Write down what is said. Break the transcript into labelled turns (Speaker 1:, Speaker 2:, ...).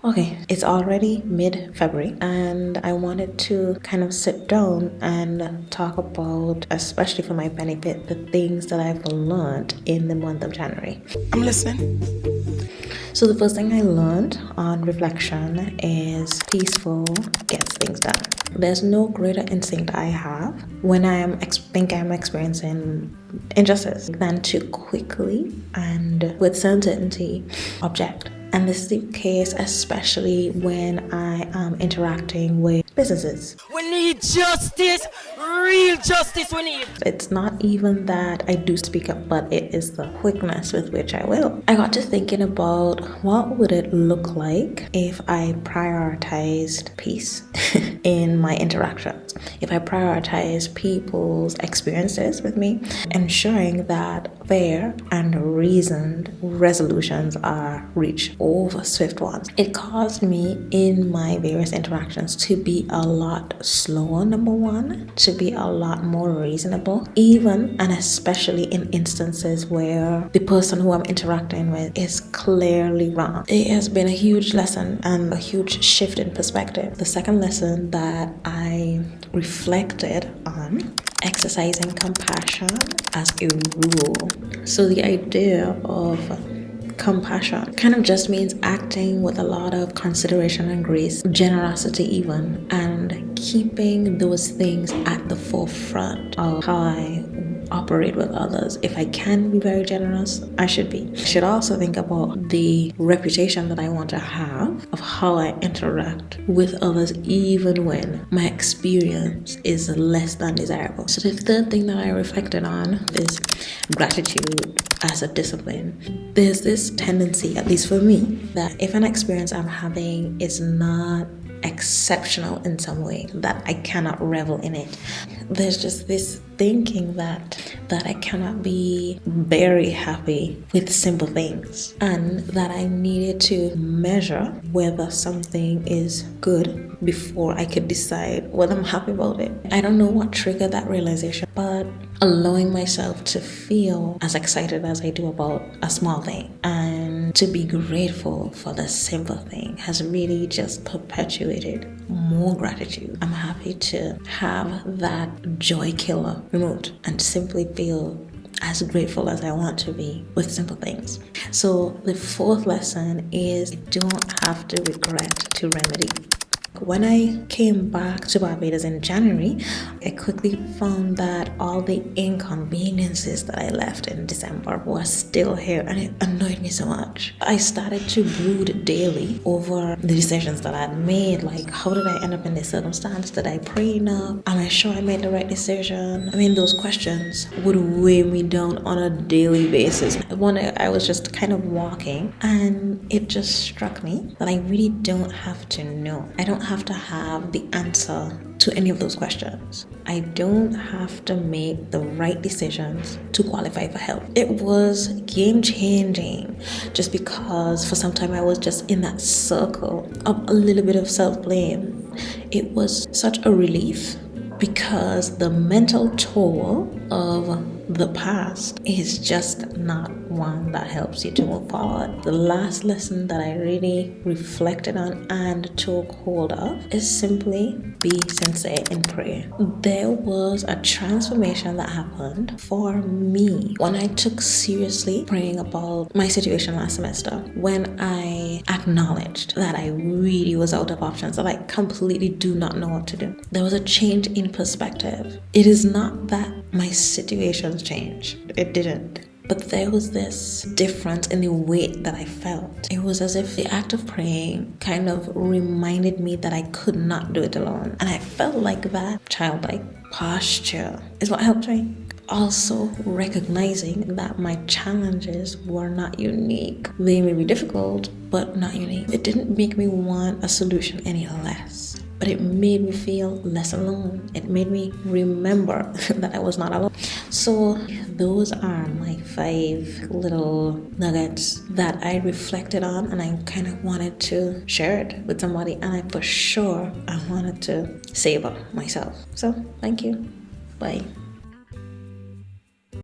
Speaker 1: Okay, it's already mid-February and I wanted to kind of sit down and talk about, especially for my benefit, the things that I've learned in the month of January.
Speaker 2: I'm listening.
Speaker 1: So the first thing I learned on reflection is peaceful gets things done. There's no greater instinct I have when think I'm experiencing injustice than to quickly and with certainty object. And this is the case especially when I am interacting with businesses.
Speaker 2: We need justice, real justice we need.
Speaker 1: It's not even that I do speak up, but it is the quickness with which I will. I got to thinking about what would it look like if I prioritized peace in my interactions. If I prioritize people's experiences with me, ensuring that fair and reasoned resolutions are reached over swift ones. It caused me in my various interactions to be a lot slower, number one, to be a lot more reasonable, even and especially in instances where the person who I'm interacting with is clearly wrong. It has been a huge lesson and a huge shift in perspective. The second lesson that I reflected on, exercising compassion as a rule. So the idea of compassion kind of just means acting with a lot of consideration and grace, generosity even, and keeping those things at the forefront of how I operate with others. If I can be very generous, I should be. I should also think about the reputation that I want to have of how I interact with others, even when my experience is less than desirable. So the third thing that I reflected on is gratitude as a discipline. There's this tendency, at least for me, that if an experience I'm having is not exceptional in some way, that I cannot revel in it. There's just this thinking that I cannot be very happy with simple things, and that I needed to measure whether something is good before I could decide whether I'm happy about it. I don't know what triggered that realization, but allowing myself to feel as excited as I do about a small thing and to be grateful for the simple thing has really just perpetuated more gratitude. I'm happy to have that joy killer removed and simply feel as grateful as I want to be with simple things. So the fourth lesson is don't have to regret to remedy. When I came back to Barbados in January, I quickly found that all the inconveniences that I left in December were still here, and it annoyed me so much. I started to brood daily over the decisions that I had made, like how did I end up in this circumstance? Did I pray enough? Am I sure I made the right decision? I mean, those questions would weigh me down on a daily basis. One day I was just kind of walking, and it just struck me that I really don't have to know. I don't have to have the answer to any of those questions. I don't have to make the right decisions to qualify for help. It was game changing just because for some time I was just in that circle of a little bit of self-blame. It was such a relief because the mental toll of the past is just not one that helps you to move forward. The last lesson that I really reflected on and took hold of is simply be sincere in prayer. There was a transformation that happened for me when I took seriously praying about my situation last semester, when I acknowledged that I really was out of options, that I completely do not know what to do. There was a change in perspective. It is not that my situations changed. It didn't. But there was this difference in the weight that I felt. It was as if the act of praying kind of reminded me that I could not do it alone. And I felt like that childlike posture is what helped me. Also recognizing that my challenges were not unique. They may be difficult, but not unique. It didn't make me want a solution any less, but it made me feel less alone. It made me remember that I was not alone. So those are my 5 little nuggets that I reflected on, and I kind of wanted to share it with somebody, and I for sure I wanted to savor myself. So thank you. Bye.